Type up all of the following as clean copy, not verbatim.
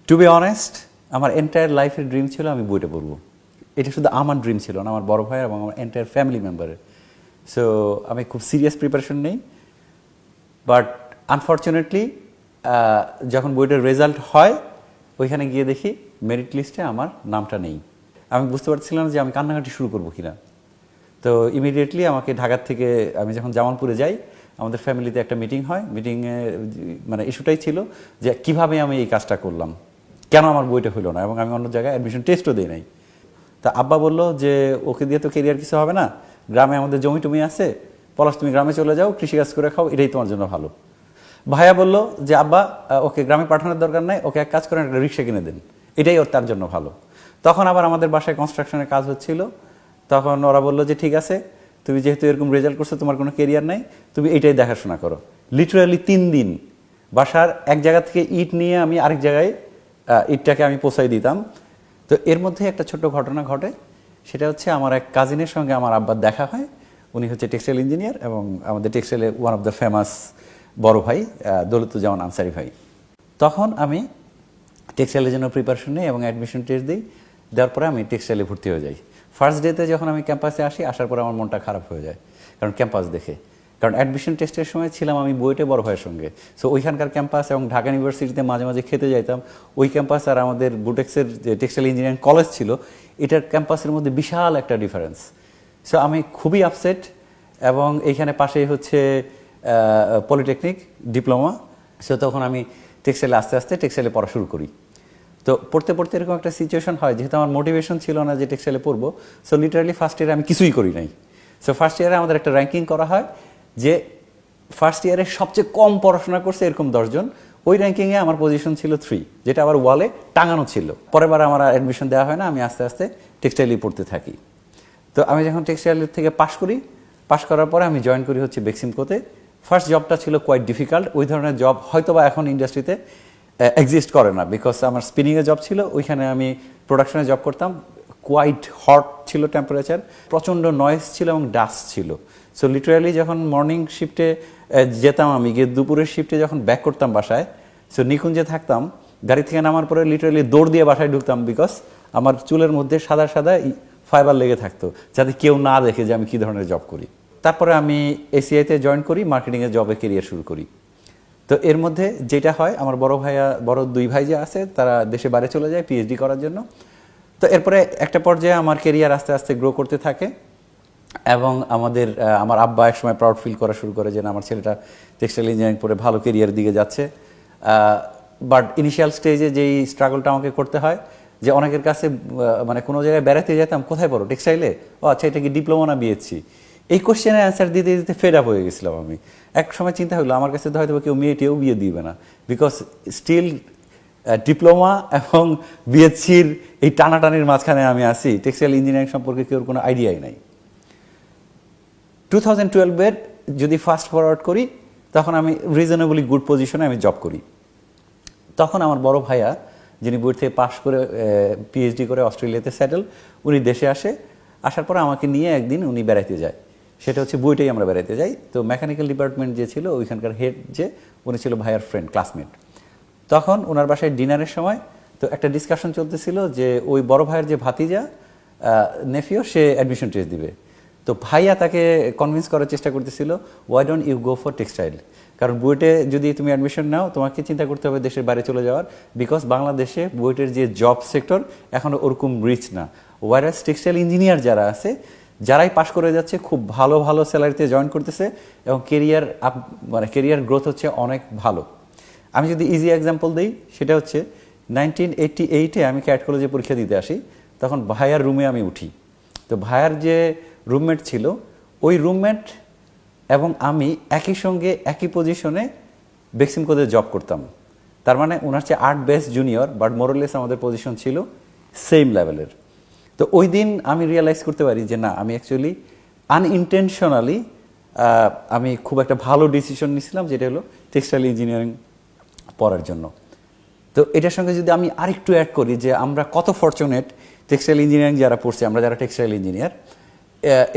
Two be honest, আমার entire লাইফের dream ছিল আমি বইটা পড়বো। এটা শুধু আমার ড্রিম ছিল না, আমার বড় ভাইয়ের এবং আমার এন্টায়ার ফ্যামিলি মেম্বারের। সো আমি খুব সিরিয়াস প্রিপারেশন নেই, বাট আনফর্চুনেটলি যখন বইটার রেজাল্ট হয় ওইখানে গিয়ে দেখি মেরিট লিস্টে আমার নামটা নেই। আমি বুঝতে পারছিলাম যে আমি কান্নাকাটি শুরু করবো কিনা। তো ইমিডিয়েটলি আমাকে ঢাকার থেকে আমি যখন জামালপুরে যাই, আমাদের ফ্যামিলিতে একটা মিটিং হয়। মিটিংয়ে মানে ইস্যুটাই ছিল যে কিভাবে আমি এই কাজটা করলাম, কেন আমার বইটা হলো না, এবং আমি অন্য জায়গায় অ্যাডমিশন টেস্টও দিই নাই। তা আব্বা বলল যে ওকে দিয়ে তো কেরিয়ার কিছু হবে না, গ্রামে আমাদের জমি টমি আছে, পলাশ তুমি গ্রামে চলে যাও, কৃষিকাজ করে খাও, এটাই তোমার জন্য ভালো। ভাইয়া বলল যে আব্বা ওকে গ্রামে পাঠানোর দরকার নাই, ওকে এক কাজ করেন একটা রিক্সা কিনে দেন, এটাই ওর তার জন্য ভালো। তখন আবার আমাদের বাসায় কনস্ট্রাকশনের কাজ হচ্ছিল, তখন ওরা বললো যে ঠিক আছে, তুমি যেহেতু এরকম রেজাল্ট করছো, তোমার কোনো কেরিয়ার নাই, তুমি এটাই দেখাশোনা করো। লিটারালি 3 দিন বাসার এক জায়গা থেকে ইট নিয়ে আমি আরেক জায়গায় ইটটাকে আমি পৌঁছাই দিতাম। তো এর মধ্যে একটা ছোট্ট ঘটনা ঘটে, সেটা হচ্ছে আমার এক কাজিনের সঙ্গে আমার আব্বার দেখা হয়। উনি হচ্ছে টেক্সটাইল ইঞ্জিনিয়ার এবং আমাদের টেক্সটাইলে ওয়ান অফ দ্য ফেমাস বড় ভাই দৌলতুজ্জামান আনসারি ভাই। তখন আমি টেক্সটাইলের জন্য প্রিপারেশন নিই এবং অ্যাডমিশন টেস্ট দিই। দেওয়ার পরে আমি টেক্সটাইলে ভর্তি হয়ে যাই। ফার্স্ট ডেতে যখন আমি ক্যাম্পাসে আসি, আসার পরে আমার মনটা খারাপ হয়ে যায়, কারণ ক্যাম্পাস দেখে। কারণ অ্যাডমিশন টেস্টের সময় ছিলাম আমি বুয়েটে বড় ভাইয়ের সঙ্গে। সো ওইখানকার ক্যাম্পাস এবং ঢাকা ইউনিভার্সিটিতে মাঝে মাঝে খেতে যাইতাম। ওই ক্যাম্পাস আর আমাদের বুটেক্সের যে টেক্সটাইল ইঞ্জিনিয়ারিং কলেজ ছিল, এটার ক্যাম্পাসের মধ্যে বিশাল একটা ডিফারেন্স। সো আমি খুবই আপসেট। এবং এইখানে পাশেই হচ্ছে পলিটেকনিক ডিপ্লোমা। সো তখন আমি টেক্সটাইলে আস্তে আস্তে টেক্সটাইলে পড়া শুরু করি। তো পড়তে পড়তে এরকম একটা সিচুয়েশন হয়, যেহেতু আমার মোটিভেশন ছিল না যে টেক্সটাইলে পড়বো, সো লিটারালি ফার্স্ট ইয়ারে আমি কিছুই করি নাই। সো ফার্স্ট ইয়ারে আমাদের একটা র্যাঙ্কিং করা হয় যে ফার্স্ট ইয়ারে সবচেয়ে কম পড়াশোনা করছে এরকম 10 জন। ওই র্যাঙ্কিংয়ে আমার পজিশন ছিল 3, যেটা আবার ওয়ালে টাঙানো ছিল। পরের বার আমার অ্যাডমিশন দেওয়া হয় না, আমি আস্তে আস্তে টেক্সটাইলই পড়তে থাকি। তো আমি যখন টেক্সটাইলের থেকে পাশ করি, পাশ করার পরে আমি জয়েন করি হচ্ছে বেক্সিমকোতে। ফার্স্ট জবটা ছিল কোয়াইট ডিফিকাল্ট। ওই ধরনের জব হয়তোবা এখন ইন্ডাস্ট্রিতে এক্সিস্ট করে না, বিকজ আমার স্পিনিংয়ের জব ছিল, ওইখানে আমি প্রোডাকশনে জব করতাম। কোয়াইট হট ছিল টেম্পারেচার, প্রচণ্ড নয়েজ ছিল এবং ডাস্ট ছিল। সো লিটারালি যখন মর্নিং শিফটে যেতাম, আমি গিয়ে দুপুরের শিফটে যখন ব্যাক করতাম বাসায়, সো নিকুঞ্জে থাকতাম, গাড়ি থেকে নামার পরে লিটারালি দৌড় দিয়ে বাসায় ঢুকতাম, বিকজ আমার চুলের মধ্যে সাদা সাদা ফাইবার লেগে থাকতো, যাতে কেউ না দেখে যে আমি কী ধরনের জব করি। তারপরে আমি এসিআইতে জয়েন করি, মার্কেটিংয়ের জবে কেরিয়ার শুরু করি। তো এর মধ্যে যেটা হয়, আমার বড় 2 ভাই যে আছে, তারা দেশে বাইরে চলে যায় পিএইচডি করার জন্য। তো এরপরে একটা পর্যায়ে আমার কেরিয়ার আস্তে আস্তে গ্রো করতে থাকে এবং আমার আব্বা এক সময় প্রাউড ফিল করা শুরু করে যে না, আমার ছেলেটা টেক্সটাইল ইঞ্জিনিয়ারিং পড়ে ভালো কেরিয়ারের দিকে যাচ্ছে। বাট ইনিশিয়াল স্টেজে যেই স্ট্রাগলটা আমাকে করতে হয়, যে অনেকের কাছে মানে কোনো জায়গায় বেড়াতে যেতাম, কোথায় পড়ো, টেক্সটাইলে, ও আচ্ছা, এটা কি ডিপ্লোমা না বিএসসি, এই কোশ্চেনের অ্যান্সার দিতে দিতে ফেড আপ হয়ে গেছিলাম আমি। এক সময় চিন্তা হলো আমার কাছে তো হয়তো কেউ মেয়েটিও বিয়ে দিবে না, বিকজ স্টিল ডিপ্লোমা এবং বিএসসির এই টানাটানির মাঝখানে আমি আছি, টেক্সটাইল ইঞ্জিনিয়ারিং সম্পর্কে কেউ কোনো আইডিয়াই নাই। 2012-এর যদি ফাস্ট ফরওয়ার্ড করি, তখন আমি রিজনেবলি গুড পজিশনে আমি জব করি। তখন আমার বড় ভাইয়া, যিনি বুয়েট থেকে পাশ করে পিএইচডি করে অস্ট্রেলিয়াতে সেটেল, উনি দেশে আসে। আসার পরে আমাকে নিয়ে একদিন উনি বেড়াইতে যায়, সেটা হচ্ছে বুয়েটেই আমরা বেড়াইতে যাই। তো মেকানিক্যাল ডিপার্টমেন্ট যে ছিল, ওইখানকার হেড যে, উনি ছিল ভাইয়ার ফ্রেন্ড, ক্লাসমেট। তখন ওনার বাসায় ডিনারের সময় তো একটা ডিসকাশন চলতেছিল যে ওই বড় ভাইয়ের যে ভাতিজা নেফিও, সে অ্যাডমিশন টেস্ট দিবে। তো ভাইয়া তাকে কনভিন্স করার চেষ্টা করতেছিল, why don't you go for textile, কারণ বুয়েটে যদি তুমি অ্যাডমিশন নাও, তোমাকে চিন্তা করতে হবে দেশের বাইরে চলে যাওয়ার, বিকজ বাংলাদেশে বুয়েটের যে জব সেক্টর এখনও ওরকম রিচ না। ওয়ারাস টেক্সটাইল ইঞ্জিনিয়ার যারা আছে, যারাই পাশ করে যাচ্ছে, খুব ভালো ভালো স্যালারিতে জয়েন করতেছে এবং কেরিয়ার গ্রোথ হচ্ছে অনেক ভালো। আমি যদি ইজি এক্সাম্পল দিই, সেটা হচ্ছে 1988-এ আমি ক্যাট কলেজে পরীক্ষা দিতে আসি। তখন ভাইয়ার রুমে আমি উঠি। তো ভাইয়ার যে রুমমেট ছিল, ওই রুমমেট এবং আমি একই সঙ্গে একই পজিশনে বেক্সিমকোতে জব করতাম। তার মানে ওনার চেয়ে 8 ব্যাচ জুনিয়র, বাট মোরলেস আমাদের পজিশন ছিল সেম লেভেলের। তো ওই দিন আমি রিয়েলাইজ করতে পারি যে না, আমি অ্যাকচুয়ালি আনইনটেনশনালি আমি খুব একটা ভালো ডিসিশন নিয়েছিলাম, যেটা হলো টেক্সটাইল ইঞ্জিনিয়ারিং পড়ার জন্য। তো এটার সঙ্গে যদি আমি আরেকটু অ্যাড করি যে আমরা কত ফরচুনেট টেক্সটাইল ইঞ্জিনিয়ারিং যারা পড়ছি, আমরা যারা টেক্সটাইল ইঞ্জিনিয়ার,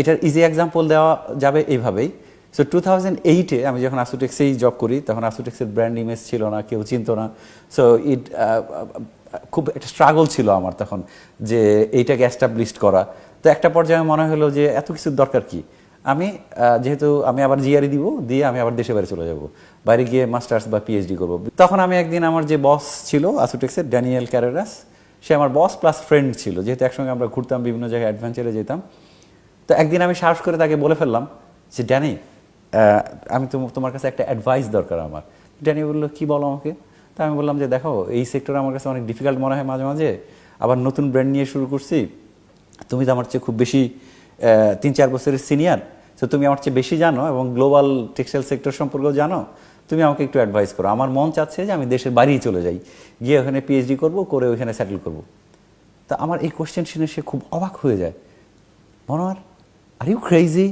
এটার ইজি এক্সাম্পল দেওয়া যাবে এইভাবেই। সো 2008-এ আমি যখন আসুটেক্সেই জব করি, তখন আসুটেক্সের ব্র্যান্ড ইমেজ ছিল না, কেউ চিনতো না। সো খুব একটা স্ট্রাগল ছিল আমার তখন যে এইটাকে অ্যাস্টাবলিশড করা। তো একটা পর্যায়ে মনে হলো যে এত কিছুর দরকার কি, আমি যেহেতু আমি আবার জিআরই দিয়ে আমি আবার দেশে বাইরে চলে যাব, বাইরে গিয়ে মাস্টার্স বা পিএইচডি করব। তখন আমি একদিন আমার যে বস ছিল আসুটেক্সের, ড্যানিয়েল ক্যারেরাস, সে আমার বস প্লাস ফ্রেন্ড ছিল, যেহেতু একসঙ্গে আমরা ঘুরতাম, বিভিন্ন জায়গায় অ্যাডভেঞ্চারে যেতাম। তো একদিন আমি সাহস করে তাকে বলে ফেললাম যে ড্যানি, আমি তোমার কাছে একটা অ্যাডভাইস দরকার আমার। ড্যানি বললো, কি বলো আমাকে? তা আমি বললাম যে দেখো, এই সেক্টরে আমার কাছে অনেক ডিফিকাল্ট মনে হয় মাঝে মাঝে, আবার নতুন ব্র্যান্ড নিয়ে শুরু করছি, তুমি তো আমার চেয়ে খুব বেশি 3-4 বছরের সিনিয়র, তো তুমি আমার চেয়ে বেশি জানো এবং গ্লোবাল টেক্সটাইল সেক্টর সম্পর্কেও জানো, তুমি আমাকে একটু অ্যাডভাইস করো। আমার মন চাচ্ছে যে আমি দেশের বাইরেই চলে যাই, গিয়ে ওখানে পিএইচডি করবো, করে ওইখানে সেটেল করবো। তা আমার এই কোশ্চেন শুনে সে খুব অবাক হয়ে যায়, মনোয়ার, আর ইউ ক্রেজি?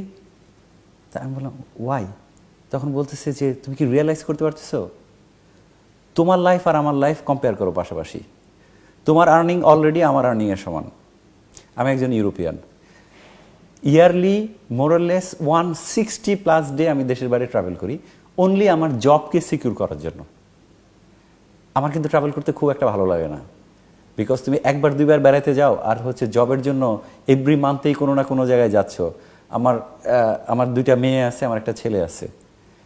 তা আমি বললাম, ওয়াই? তখন বলতেছে যে তুমি কি রিয়েলাইজ করতে পারতেছো, তোমার লাইফ আর আমার লাইফ কম্পেয়ার করো পাশাপাশি, তোমার আর্নিং অলরেডি আমার আর্নিংয়ের সমান, আমি একজন ইউরোপিয়ান, ইয়ারলি মোরলেস 160+ ডে আমি দেশের বাইরে ট্রাভেল করি, অনলি আমার জবকে সিকিউর করার জন্য। আমার কিন্তু ট্রাভেল করতে খুব একটা ভালো লাগে না, বিকজ তুমি 1-2বার বেড়াতে যাও, আর হচ্ছে জবের জন্য এভরি মান্থেই কোনো না কোনো জায়গায় যাচ্ছ। আমার 2টা মেয়ে আছে, আমার একটা ছেলে আছে,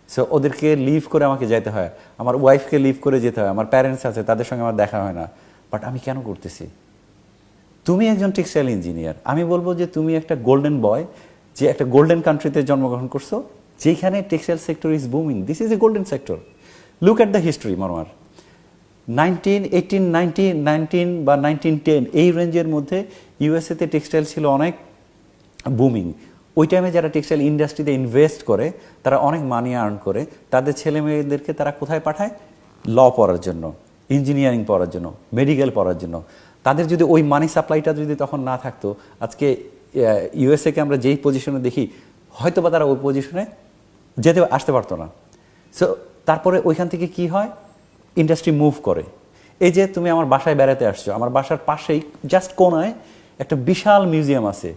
সো ওদেরকে লিভ করে আমাকে যেতে হয়, আমার ওয়াইফকে লিভ করে যেতে হয়, আমার প্যারেন্টস আছে, তাদের সঙ্গে আমার দেখা হয় না। বাট আমি কেন করতেছি? তুমি একজন টেক্সটাইল ইঞ্জিনিয়ার, আমি বলবো যে তুমি একটা গোল্ডেন বয়, যে একটা গোল্ডেন কান্ট্রিতে জন্মগ্রহণ করছো, যেখানে textile sector is booming. This is a golden sector. Look at the history, Monowar. 1918 বা 1910 এই রেঞ্জের মধ্যে ইউএসএতে টেক্সটাইল ছিল অনেক বুমিং। ওই টাইমে যারা টেক্সটাইল ইন্ডাস্ট্রিতে ইনভেস্ট করে, তারা অনেক মানি আর্ন করে, তাদের ছেলে মেয়েদেরকে তারা কোথায় পাঠায়? ল পড়ার জন্য, ইঞ্জিনিয়ারিং পড়ার জন্য, মেডিকেল পড়ার জন্য। তাদের যদি ওই মানি সাপ্লাইটা যদি তখন না থাকতো, আজকে ইউএসএকে আমরা যেই পজিশনে দেখি, হয়তো বা তারা ওই পজিশনে আসতে পারতো না। সো তারপরে ওইখান থেকে কি হয়, ইন্ডাস্ট্রি মুভ করে। এই যে তুমি আমার বাসায় বেড়াতে আসছো, আমার বাসার পাশেই জাস্ট কোনায় একটা বিশাল মিউজিয়াম আছে,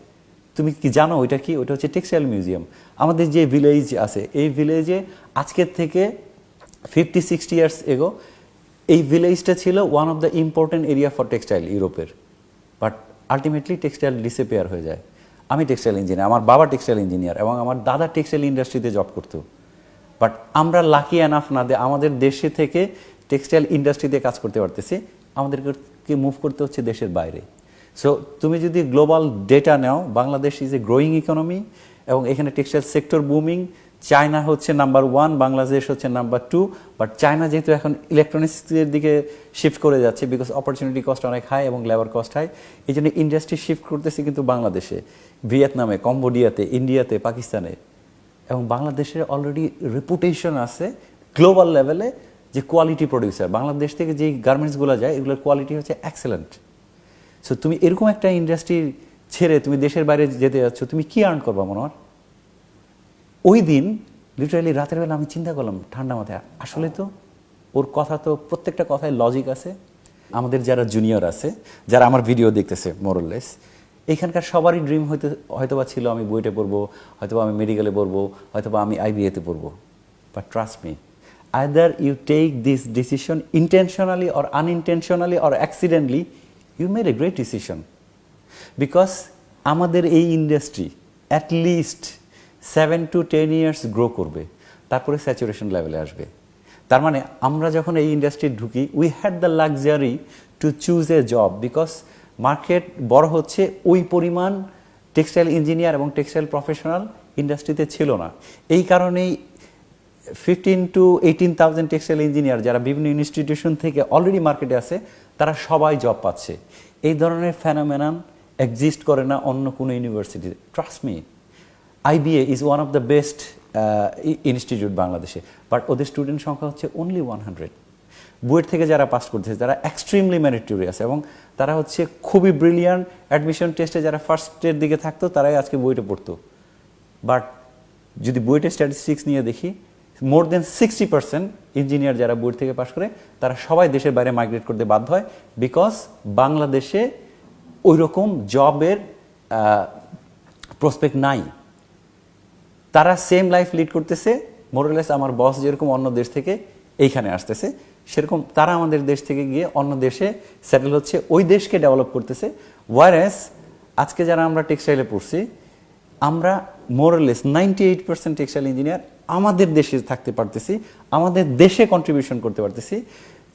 তুমি কি জানো ওইটা কি? ওইটা হচ্ছে টেক্সটাইল মিউজিয়াম। আমাদের যে ভিলেজ আছে, এই ভিলেজে আজকের থেকে 50-60 ইয়ার্স এগো এই ভিলেজটা ছিল one of the important area for textile ইউরোপের। বাট আলটিমেটলি টেক্সটাইল ডিসঅ্যাপিয়ার হয়ে যায়। আমি টেক্সটাইল ইঞ্জিনিয়ার, আমার বাবা টেক্সটাইল ইঞ্জিনিয়ার, এবং আমার দাদা টেক্সটাইল ইন্ডাস্ট্রিতে জব করতো। বাট আমরা লাকি এনাফ না যে আমাদের দেশে থেকে টেক্সটাইল ইন্ডাস্ট্রিতে কাজ করতে পারতেছি, আমাদেরকে মুভ করতে হচ্ছে দেশের বাইরে। সো তুমি যদি global data now, Bangladesh is a growing economy, এবং এখানে টেক্সটাইল সেক্টর বুমিং। চায়না হচ্ছে নাম্বার 1, বাংলাদেশ হচ্ছে নাম্বার 2। বাট চায়না যেহেতু এখন ইলেকট্রনিক্সের দিকে শিফট করে যাচ্ছে, বিকজ অপরচুনিটি কস্ট অনেক হাই এবং লেবার কস্ট হাই, এই জন্য ইন্ডাস্ট্রি শিফট করতেছে কিন্তু বাংলাদেশে, ভিয়েতনামে, কম্বোডিয়াতে, ইন্ডিয়াতে, পাকিস্তানে। এবং বাংলাদেশের অলরেডি রেপুটেশন আছে গ্লোবাল লেভেলে যে কোয়ালিটি প্রডিউসার। বাংলাদেশ থেকে যেই গার্মেন্টসগুলো যায়, এগুলোর কোয়ালিটি হচ্ছে এক্সেলেন্ট। সো তুমি এরকম একটা ইন্ডাস্ট্রি ছেড়ে তুমি দেশের বাইরে যেতে যাচ্ছ, তুমি কি আর্ন করবা মনোয়ার? ওই দিন লিটারালি রাতের বেলা আমি চিন্তা করলাম ঠান্ডা মাথায়, আসলে তো ওর কথা তো প্রত্যেকটা কথায় লজিক আছে। আমাদের যারা জুনিয়র আছে, যারা আমার ভিডিও দেখতেছে মোরলেস, এখানকার সবারই ড্রিম হয়তোবা ছিল আমি বুয়েটে পড়বো, হয়তোবা আমি মেডিকেলে পড়বো, হয়তোবা আমি আইবিএতে পড়বো। But trust me, either you take this decision intentionally or unintentionally or accidentally, you made a great decision. Because আমাদের এই ইন্ডাস্ট্রি অ্যাটলিস্ট 7 to 10 ইয়ার্স গ্রো করবে, তারপরে স্যাচুরেশন লেভেলে আসবে। তার মানে আমরা যখন এই ইন্ডাস্ট্রি ঢুকি, we had the luxury to choose a job, because market বড় হচ্ছে, ওই পরিমাণ টেক্সটাইল ইঞ্জিনিয়ার এবং টেক্সটাইল প্রফেশনাল ইন্ডাস্ট্রিতে ছিল না। এই কারণেই 15 to 18,000 টেক্সটাইল ইঞ্জিনিয়ার যারা বিভিন্ন ইনস্টিটিউশন থেকে অলরেডি মার্কেটে আছে, তারা সবাই জব পাচ্ছে। এই ধরনের ফেনোমেনন এক্সিস্ট করে না অন্য কোনো ইউনিভার্সিটিতে। Trust me, IBA is one of the best institute বাংলাদেশে, বাট ওদের স্টুডেন্ট সংখ্যা হচ্ছে অনলি 100। বুয়েট থেকে যারা পাস করতেছে তারা এক্সট্রিমলি মেরিটোরিয়াস, এবং তারা হচ্ছে খুবই ব্রিলিয়ান্ট। অ্যাডমিশন টেস্টে যারা ফার্স্টের দিকে থাকতো, তারাই আজকে বুয়েটে পড়তো। বাট যদি বুয়েটের স্ট্যাটিস্টিক্স নিয়ে দেখি, মোর দেন 60% ইঞ্জিনিয়ার যারা বুয়েট থেকে পাস করে, তারা সবাই দেশের বাইরে মাইগ্রেট করতে বাধ্য হয়, বিকজ বাংলাদেশে ওই রকম জবের প্রসপেক্ট নাই। তারা সেম লাইফ লিড করতেছে, মোরলেস আমার বস যেরকম অন্য দেশ থেকে এইখানে আসতেছে, সেরকম তারা আমাদের দেশ থেকে গিয়ে অন্য দেশে সেটেল হচ্ছে, ওই দেশকে ডেভেলপ করতেছে। ওয়ারেস আজকে যারা আমরা টেক্সটাইলে পড়ছি, আমরা মোরলেস 98% টেক্সটাইল ইঞ্জিনিয়ার আমাদের দেশে থাকতে পারতেছি, আমাদের দেশে কন্ট্রিবিউশন করতে পারতেছি,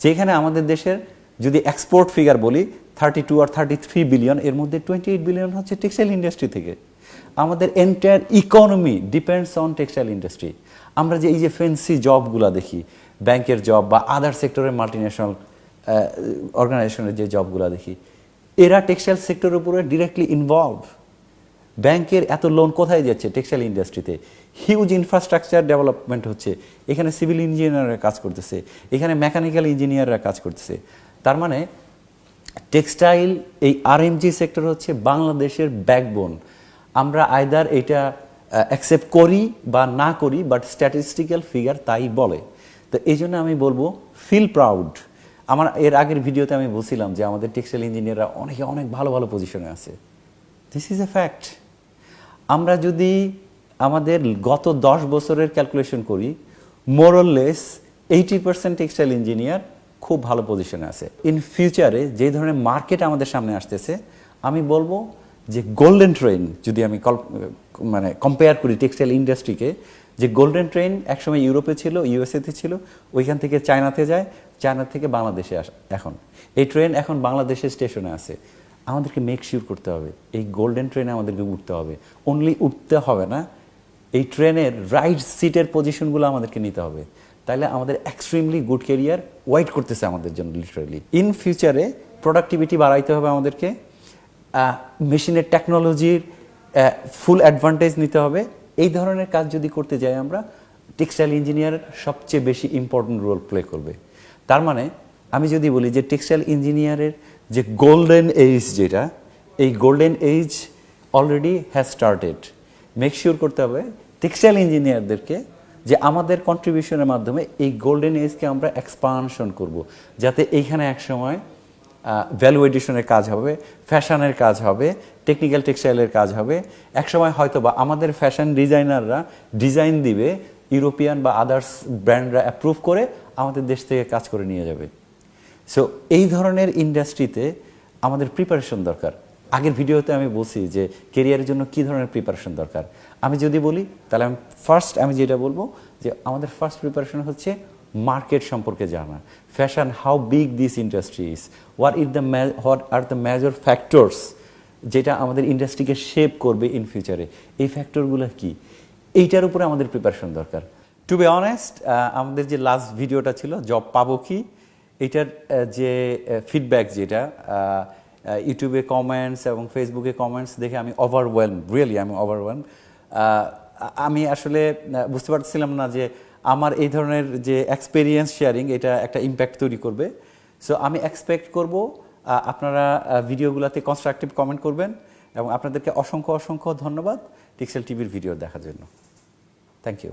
যেখানে আমাদের দেশের যদি এক্সপোর্ট ফিগার বলি 32 আর 33 বিলিয়ন, এর মধ্যে 28 বিলিয়ন হচ্ছে টেক্সটাইল ইন্ডাস্ট্রি থেকে। আমাদের entire economy depends on textile industry. আমরা যে এই যে ফ্যান্সি জবগুলো দেখি, ব্যাংকের জব বা আদার সেক্টরের মাল্টিন্যাশনাল অর্গানাইজেশনের যে জবগুলো দেখি, এরা টেক্সটাইল সেক্টরের উপরে ডিরেক্টলি ইনভলভ। ব্যাংকের এত লোন কোথায় যাচ্ছে? টেক্সটাইল ইন্ডাস্ট্রিতে। হিউজ ইনফ্রাস্ট্রাকচার ডেভেলপমেন্ট হচ্ছে, এখানে সিভিল ইঞ্জিনিয়াররা কাজ করতেছে, এখানে মেকানিক্যাল ইঞ্জিনিয়াররা কাজ করতেছে। তার মানে টেক্সটাইল এই আরএমজি সেক্টর হচ্ছে বাংলাদেশের ব্যাকবোন। আমরা আইদার এটা অ্যাকসেপ্ট করি বা না করি, বাট স্ট্যাটিস্টিক্যাল ফিগার তাই বলে। তো এই জন্য আমি বলবো ফিল প্রাউড। আমার এর আগের ভিডিওতে আমি বলছিলাম যে আমাদের টেক্সটাইল ইঞ্জিনিয়াররা অনেকে অনেক ভালো ভালো পজিশনে আছে। This is a fact. আমরা যদি আমাদের গত 10 বছরের ক্যালকুলেশন করি, মোরলেস 80% টেক্সটাইল ইঞ্জিনিয়ার খুব ভালো পজিশনে আছে। ইন ফিউচারে যে ধরনের মার্কেট আমাদের সামনে আসতেছে, আমি বলবো যে গোল্ডেন ট্রেন যদি আমি মানে কম্পেয়ার করি টেক্সটাইল ইন্ডাস্ট্রিকে, যে গোল্ডেন ট্রেন একসময় ইউরোপে ছিল, ইউএসএতে ছিল, ওইখান থেকে চায়নাতে যায়, চায়না থেকে বাংলাদেশে আসে। এখন এই ট্রেন এখন বাংলাদেশের স্টেশনে আছে। আমাদেরকে মেক শিওর করতে হবে এই গোল্ডেন ট্রেনে আমাদেরকে উঠতে হবে। অনলি উঠতে হবে না, এই ট্রেনের রাইট সিটের পজিশনগুলো আমাদেরকে নিতে হবে। তাহলে আমাদের এক্সট্রিমলি গুড ক্যারিয়ার ওয়েট করতেছে আমাদের জন্য লিটারালি। ইন ফিউচারে প্রোডাক্টিভিটি বাড়াইতে হবে আমাদেরকে, মেশিনের টেকনোলজির ফুল অ্যাডভান্টেজ নিতে হবে। এই ধরনের কাজ যদি করতে যাই আমরা, টেক্সটাইল ইঞ্জিনিয়ার সবচেয়ে বেশি ইম্পর্টেন্ট রোল প্লে করবে। তার মানে আমি যদি বলি যে টেক্সটাইল ইঞ্জিনিয়ারের যে গোল্ডেন এজ, যেটা এই golden age already has started. Make sure করতে হবে টেক্সটাইল ইঞ্জিনিয়ারদেরকে যে আমাদের কন্ট্রিবিউশনের মাধ্যমে এই গোল্ডেন এজকে আমরা এক্সপানশন করব, যাতে এইখানে একসময় ভ্যালু এডিশনের কাজ হবে, ফ্যাশনের কাজ হবে, টেকনিক্যাল টেক্সটাইলের কাজ হবে। একসময় হয়তো বা আমাদের ফ্যাশন ডিজাইনাররা ডিজাইন দিবে, ইউরোপিয়ান বা আদার্স ব্র্যান্ডরা অ্যাপ্রুভ করে আমাদের দেশ থেকে কাজ করে নিয়ে যাবে। সো এই ধরনের ইন্ডাস্ট্রিতে আমাদের প্রিপারেশন দরকার। আগের ভিডিওতে আমি বলছি যে কেরিয়ারের জন্য কী ধরনের প্রিপারেশন দরকার। আমি যদি বলি তাহলে আমি যেটা বলবো যে আমাদের ফার্স্ট প্রিপারেশন হচ্ছে মার্কেট সম্পর্কে জানা, fashion, how big this industry is, what are the major factors যেটা আমাদের ইন্ডাস্ট্রিকে শেপ করবে ইন ফিউচারে। এই ফ্যাক্টরগুলো কি, এইটার উপরে আমাদের প্রিপারেশন দরকার। টু বি অনেস্ট, আমাদের যে লাস্ট ভিডিওটা ছিল জব পাবো কি, এটার যে ফিডব্যাক, যেটা ইউটিউবে কমেন্টস এবং ফেসবুকে কমেন্টস দেখে আমি ওভারওয়েলম, রিয়েলি আমি ওভারওয়েলম। আমি আসলে বুঝতে পারছিলাম না যে আমার এই ধরনের যে এক্সপেরিয়েন্স শেয়ারিং এটা একটা ইম্প্যাক্ট তৈরি করবে। সো আমি এক্সপেক্ট করব আপনারা ভিডিওগুলোতে কনস্ট্রাকটিভ কমেন্ট করবেন, এবং আপনাদেরকে অসংখ্য অসংখ্য ধন্যবাদ টেক্সটাইল টিভির ভিডিও দেখার জন্য। Thank you.